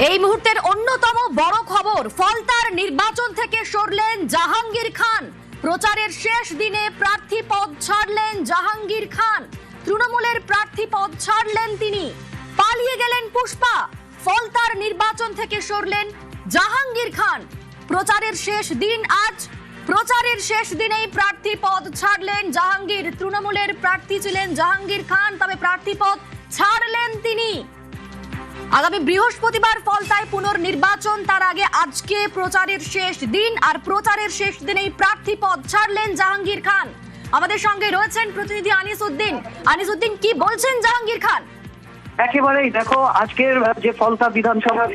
এই মুহূর্তের অন্যতম বড় খবর, ফলতার নির্বাচন থেকে সরলেন জাহাঙ্গীর খান। প্রচারের শেষ দিনে প্রার্থী পদ ছাড়লেন জাহাঙ্গীর খান। তৃণমূলের প্রার্থী পদ ছাড়লেন তিনি, পালিয়ে গেলেন পুষ্পা। ফলতার নির্বাচন থেকে সরলেন জাহাঙ্গীর খান। প্রচারের শেষ দিন আজ, প্রচারের শেষ দিনেই প্রার্থী পদ ছাড়লেন জাহাঙ্গীর। তৃণমূলের প্রার্থী ছিলেন জাহাঙ্গীর খান, তবে প্রার্থী পদ ছাড়লেন তিনি। আগামী বৃহস্পতিবার ফলতায় পুনর্নির্বাচন, তার আগে আজকে প্রচারের শেষ দিন, আর প্রচারের শেষ দিনেই প্রার্থী পদ ছাড়লেন জাহাঙ্গীর খান। আমাদের সঙ্গে রয়েছেন প্রতিনিধি আনিস উদ্দিন। আনিস উদ্দিন, কি বলছেন জাহাঙ্গীর খান? একেবারেই দেখো, আজকের যে ফলতা বিধানসভার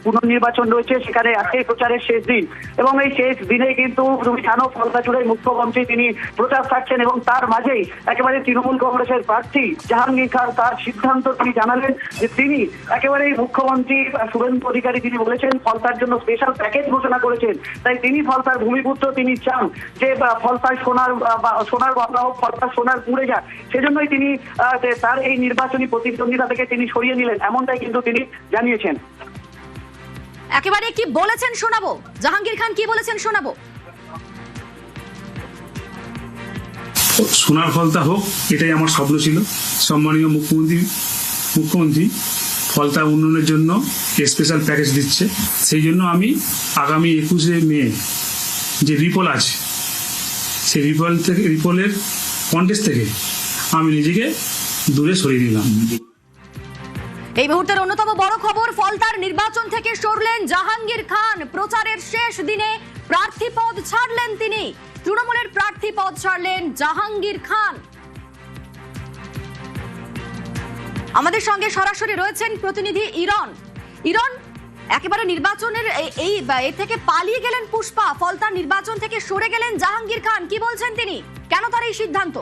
পুনর্নির্বাচন রয়েছে সেখানে আজকে প্রচারের শেষ দিন, এবং এই শেষ দিনে কিন্তু তুমি জানো ফলতা জুড়ে মুখ্যমন্ত্রী তিনি প্রচার থাকছেন, এবং তার মাঝেই একেবারে তৃণমূল কংগ্রেসের প্রার্থী জাহাঙ্গীর খান তার সিদ্ধান্ত তিনি জানালেন যে তিনি একেবারেই মুখ্যমন্ত্রী শুভেন্দু অধিকারী তিনি বলেছেন ফলতার জন্য স্পেশাল প্যাকেজ ঘোষণা করেছেন। তাই তিনি ফলতার ভূমিপুত্র, তিনি চান যে ফলতার সোনার বাংলা হোক, ফলতার সোনার পুড়ে যাক। সেজন্যই তিনি তার এই নির্বাচনী প্রতিদ্বন্দ্বিতা থেকে তিনি সরিয়ে নিলেন, এমনটাই কিন্তু তিনি জানিয়েছেন। একেবারে কি বলেছেন শোনাবো, জাহাঙ্গীর খান কি বলেছেন শোনাবো। সোনার ফলতা হোক, এটাই আমার স্বপ্ন ছিল। সম্মানীয় মুখ্যমন্ত্রী ফলতা উন্নয়নের জন্য স্পেশাল প্যাকেজ দিচ্ছে, সেই জন্য আমি আগামী 21শে মে যে রিপোল আছে, সেই রিপোলের কন্টেস্ট থেকে আমি নিজেকে দূরে সরিয়ে দিলাম। এই মুহূর্তের অন্যতম বড় খবর, ফলতার নির্বাচন থেকে সরলেন জাহাঙ্গীর খান। প্রচারের শেষ দিনে প্রার্থী পদ ছাড়লেন তিনি। তৃণমূলের প্রার্থী পদ ছাড়লেন জাহাঙ্গীর খান। আমাদের সঙ্গে সরাসরি রয়েছেন প্রতিনিধি ইরন। ইরন, একেবারে নির্বাচনের এই থেকে পালিয়ে গেলেন পুষ্পা, ফলতার নির্বাচন থেকে সরে গেলেন জাহাঙ্গীর খান, কি বলছেন তিনি, কেন তার এই সিদ্ধান্ত?